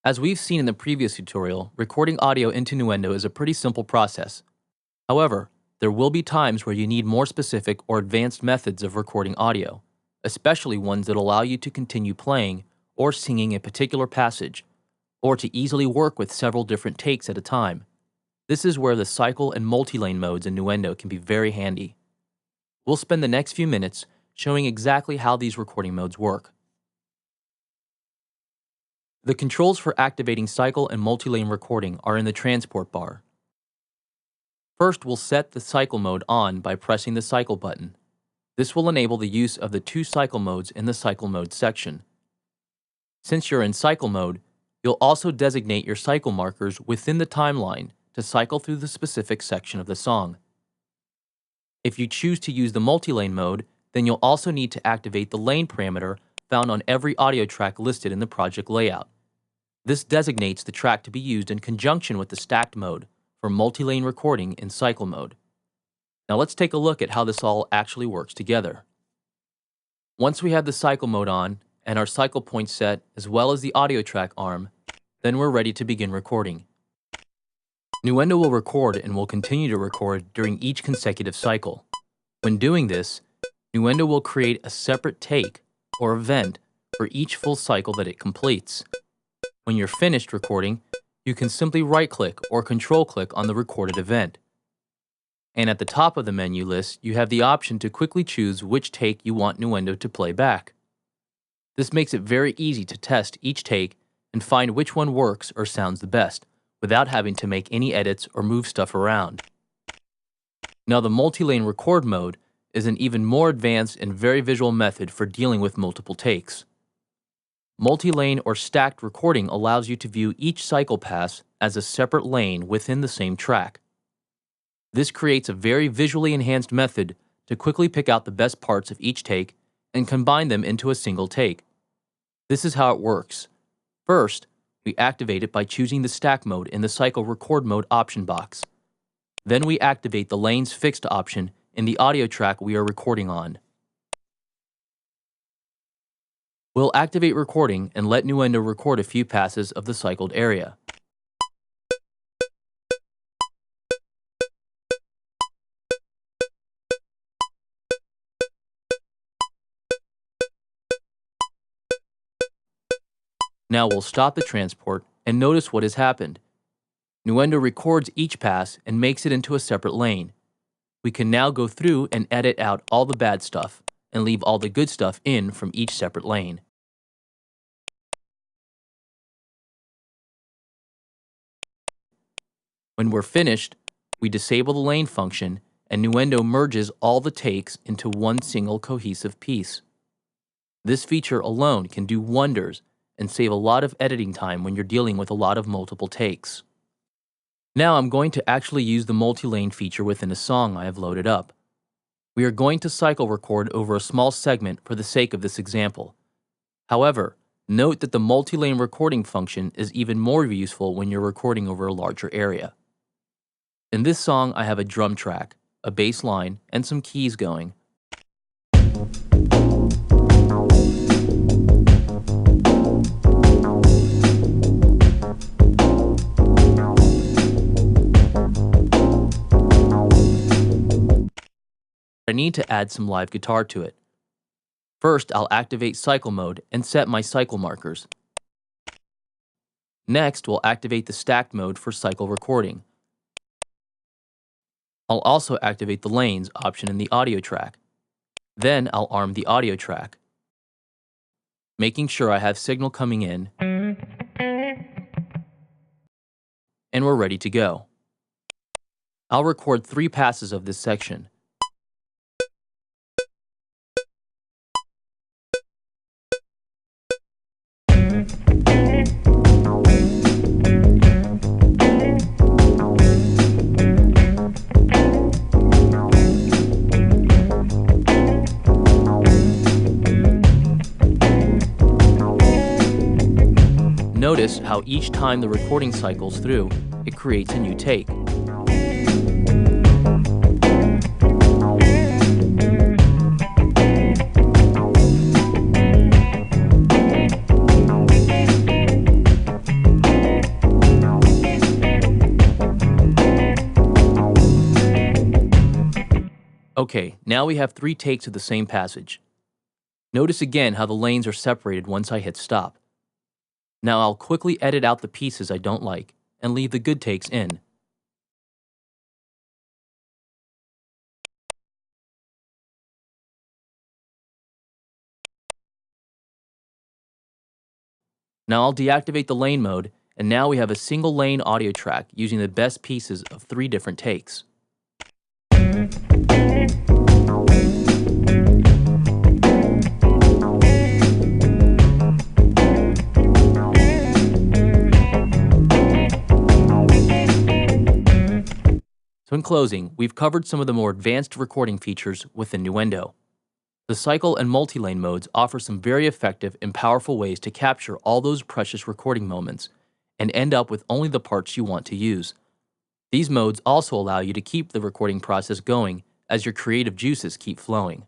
As we've seen in the previous tutorial, recording audio into Nuendo is a pretty simple process. However, there will be times where you need more specific or advanced methods of recording audio, especially ones that allow you to continue playing or singing a particular passage, or to easily work with several different takes at a time. This is where the cycle and multi-lane modes in Nuendo can be very handy. We'll spend the next few minutes showing exactly how these recording modes work. The controls for activating cycle and multi-lane recording are in the transport bar. First, we'll set the cycle mode on by pressing the cycle button. This will enable the use of the two cycle modes in the cycle mode section. Since you're in cycle mode, you'll also designate your cycle markers within the timeline to cycle through the specific section of the song. If you choose to use the multi-lane mode, then you'll also need to activate the lane parameter found on every audio track listed in the project layout. This designates the track to be used in conjunction with the stacked mode for multi-lane recording in cycle mode. Now let's take a look at how this all actually works together. Once we have the cycle mode on and our cycle point set as well as the audio track arm, then we're ready to begin recording. Nuendo will record and will continue to record during each consecutive cycle. When doing this, Nuendo will create a separate take or event for each full cycle that it completes. When you're finished recording, you can simply right-click or control-click on the recorded event. And at the top of the menu list, you have the option to quickly choose which take you want Nuendo to play back. This makes it very easy to test each take and find which one works or sounds the best, without having to make any edits or move stuff around. Now the multi-lane record mode is an even more advanced and very visual method for dealing with multiple takes. Multi-lane or stacked recording allows you to view each cycle pass as a separate lane within the same track. This creates a very visually enhanced method to quickly pick out the best parts of each take and combine them into a single take. This is how it works. First, we activate it by choosing the stack mode in the cycle record mode option box. Then we activate the lanes fixed option in the audio track we are recording on. We'll activate recording and let Nuendo record a few passes of the cycled area. Now we'll stop the transport and notice what has happened. Nuendo records each pass and makes it into a separate lane. We can now go through and edit out all the bad stuff and leave all the good stuff in from each separate lane. When we're finished, we disable the lane function and Nuendo merges all the takes into one single cohesive piece. This feature alone can do wonders and save a lot of editing time when you're dealing with a lot of multiple takes. Now I'm going to actually use the multi-lane feature within a song I have loaded up. We are going to cycle record over a small segment for the sake of this example. However, note that the multi-lane recording function is even more useful when you're recording over a larger area. In this song, I have a drum track, a bass line, and some keys going. I need to add some live guitar to it. First, I'll activate cycle mode and set my cycle markers. Next, we'll activate the stacked mode for cycle recording. I'll also activate the lanes option in the audio track. Then I'll arm the audio track, making sure I have signal coming in, and we're ready to go. I'll record 3 passes of this section. Notice how each time the recording cycles through, it creates a new take. Okay, now we have 3 takes of the same passage. Notice again how the lanes are separated once I hit stop. Now I'll quickly edit out the pieces I don't like and leave the good takes in. Now I'll deactivate the lane mode, and now we have a single lane audio track using the best pieces of 3 different takes. So in closing, we've covered some of the more advanced recording features within Nuendo. The cycle and multi-lane modes offer some very effective and powerful ways to capture all those precious recording moments and end up with only the parts you want to use. These modes also allow you to keep the recording process going as your creative juices keep flowing.